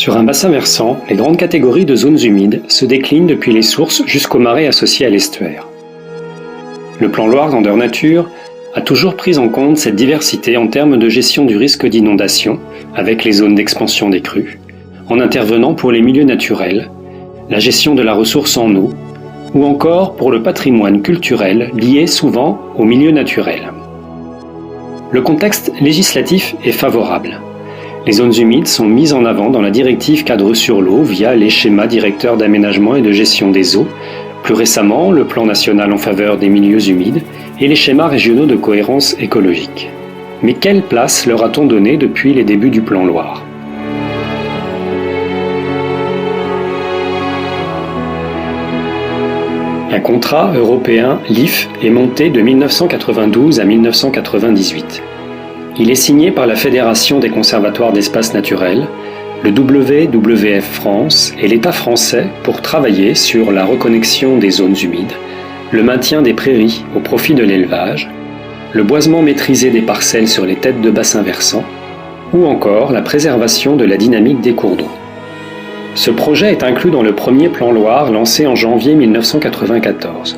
Sur un bassin versant, les grandes catégories de zones humides se déclinent depuis les sources jusqu'aux marais associés à l'estuaire. Le plan Loire Grandeur Nature a toujours pris en compte cette diversité en termes de gestion du risque d'inondation, avec les zones d'expansion des crues, en intervenant pour les milieux naturels, la gestion de la ressource en eau, ou encore pour le patrimoine culturel lié souvent au milieu naturel. Le contexte législatif est favorable. Les zones humides sont mises en avant dans la directive cadre sur l'eau via les schémas directeurs d'aménagement et de gestion des eaux, plus récemment le plan national en faveur des milieux humides et les schémas régionaux de cohérence écologique. Mais quelle place leur a-t-on donné depuis les débuts du plan Loire ? Un contrat européen LIFE est monté de 1992 à 1998. Il est signé par la Fédération des conservatoires d'espaces naturels, le WWF France et l'État français pour travailler sur la reconnexion des zones humides, le maintien des prairies au profit de l'élevage, le boisement maîtrisé des parcelles sur les têtes de bassins versants, ou encore la préservation de la dynamique des cours d'eau. Ce projet est inclus dans le premier plan Loire lancé en janvier 1994.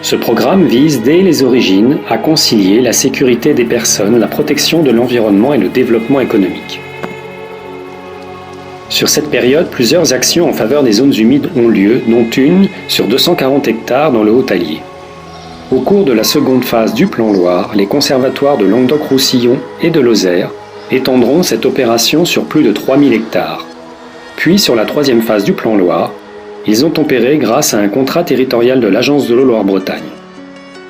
Ce programme vise dès les origines à concilier la sécurité des personnes, la protection de l'environnement et le développement économique. Sur cette période, plusieurs actions en faveur des zones humides ont lieu, dont une sur 240 hectares dans le Haut-Allier. Au cours de la seconde phase du plan Loire, les conservatoires de Languedoc-Roussillon et de Lozère étendront cette opération sur plus de 3000 hectares. Puis, sur la troisième phase du plan Loire, ils ont opéré grâce à un contrat territorial de l'Agence de l'eau Loire-Bretagne.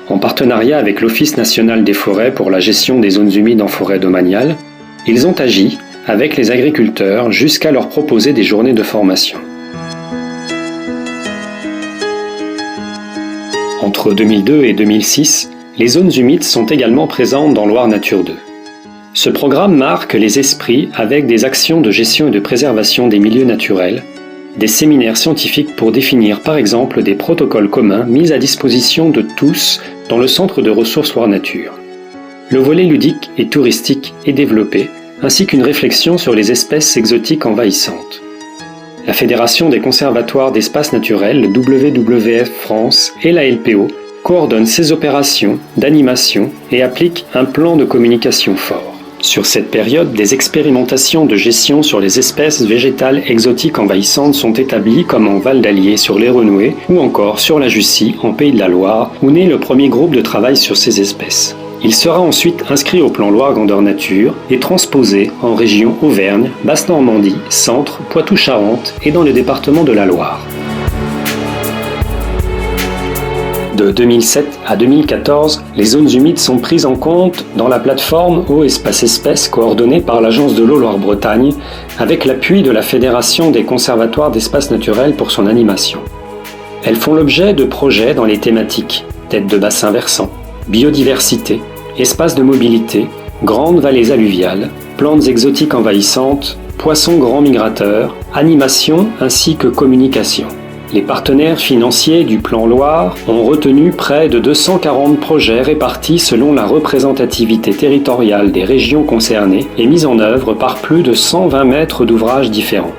En partenariat avec l'Office national des forêts pour la gestion des zones humides en forêt domaniale, ils ont agi avec les agriculteurs jusqu'à leur proposer des journées de formation. Entre 2002 et 2006, les zones humides sont également présentes dans Loire Nature 2. Ce programme marque les esprits avec des actions de gestion et de préservation des milieux naturels, des séminaires scientifiques pour définir par exemple des protocoles communs mis à disposition de tous dans le centre de ressources Loire Nature. Le volet ludique et touristique est développé, ainsi qu'une réflexion sur les espèces exotiques envahissantes. La Fédération des conservatoires d'espaces naturels, le WWF France et la LPO coordonnent ces opérations d'animation et appliquent un plan de communication fort. Sur cette période, des expérimentations de gestion sur les espèces végétales exotiques envahissantes sont établies comme en Val d'Allier sur les Renouées ou encore sur la Jussie en Pays de la Loire où naît le premier groupe de travail sur ces espèces. Il sera ensuite inscrit au plan Loire Grandeur Nature et transposé en région Auvergne, Basse-Normandie, Centre, Poitou-Charentes et dans le département de la Loire. De 2007 à 2014, les zones humides sont prises en compte dans la plateforme Eau Espace Espèces coordonnée par l'Agence de l'eau Loire-Bretagne avec l'appui de la Fédération des conservatoires d'espaces naturels pour son animation. Elles font l'objet de projets dans les thématiques têtes de bassins versants, biodiversité, espaces de mobilité, grandes vallées alluviales, plantes exotiques envahissantes, poissons grands migrateurs, animation ainsi que communication. Les partenaires financiers du plan Loire ont retenu près de 240 projets répartis selon la représentativité territoriale des régions concernées et mis en œuvre par plus de 120 maîtres d'ouvrage différents.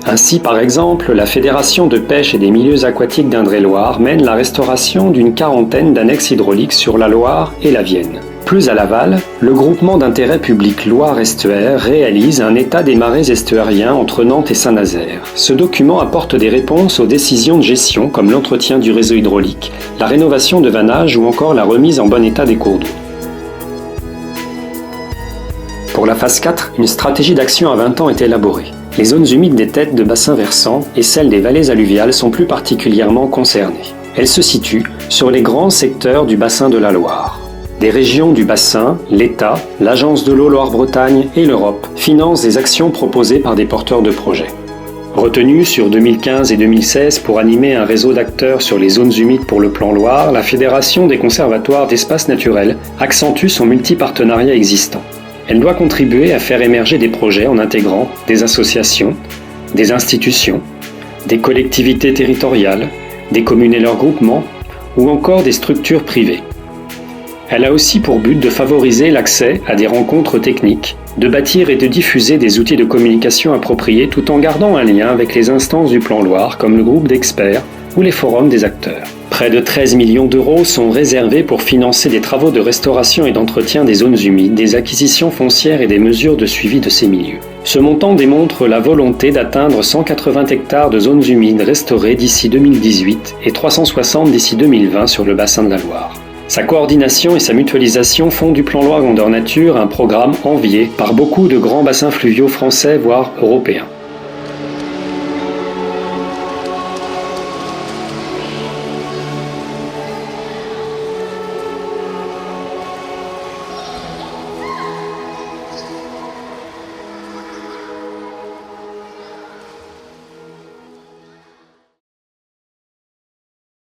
Ainsi, par exemple, la Fédération de pêche et des milieux aquatiques d'Indre-et-Loire mène la restauration d'une quarantaine d'annexes hydrauliques sur la Loire et la Vienne. Plus à l'aval, le groupement d'intérêt public Loire-Estuaire réalise un état des marais estuariens entre Nantes et Saint-Nazaire. Ce document apporte des réponses aux décisions de gestion comme l'entretien du réseau hydraulique, la rénovation de vannages ou encore la remise en bon état des cours d'eau. Pour la phase 4, une stratégie d'action à 20 ans est élaborée. Les zones humides des têtes de bassins versants et celles des vallées alluviales sont plus particulièrement concernées. Elles se situent sur les grands secteurs du bassin de la Loire. Des régions du bassin, l'État, l'Agence de l'eau Loire-Bretagne et l'Europe financent des actions proposées par des porteurs de projets. Retenue sur 2015 et 2016 pour animer un réseau d'acteurs sur les zones humides pour le plan Loire, la Fédération des conservatoires d'espaces naturels accentue son multipartenariat existant. Elle doit contribuer à faire émerger des projets en intégrant des associations, des institutions, des collectivités territoriales, des communes et leurs groupements ou encore des structures privées. Elle a aussi pour but de favoriser l'accès à des rencontres techniques, de bâtir et de diffuser des outils de communication appropriés tout en gardant un lien avec les instances du Plan Loire comme le groupe d'experts ou les forums des acteurs. Près de 13 millions d'euros sont réservés pour financer des travaux de restauration et d'entretien des zones humides, des acquisitions foncières et des mesures de suivi de ces milieux. Ce montant démontre la volonté d'atteindre 180 hectares de zones humides restaurées d'ici 2018 et 360 d'ici 2020 sur le bassin de la Loire. Sa coordination et sa mutualisation font du Plan Loire Grandeur Nature un programme envié par beaucoup de grands bassins fluviaux français voire européens.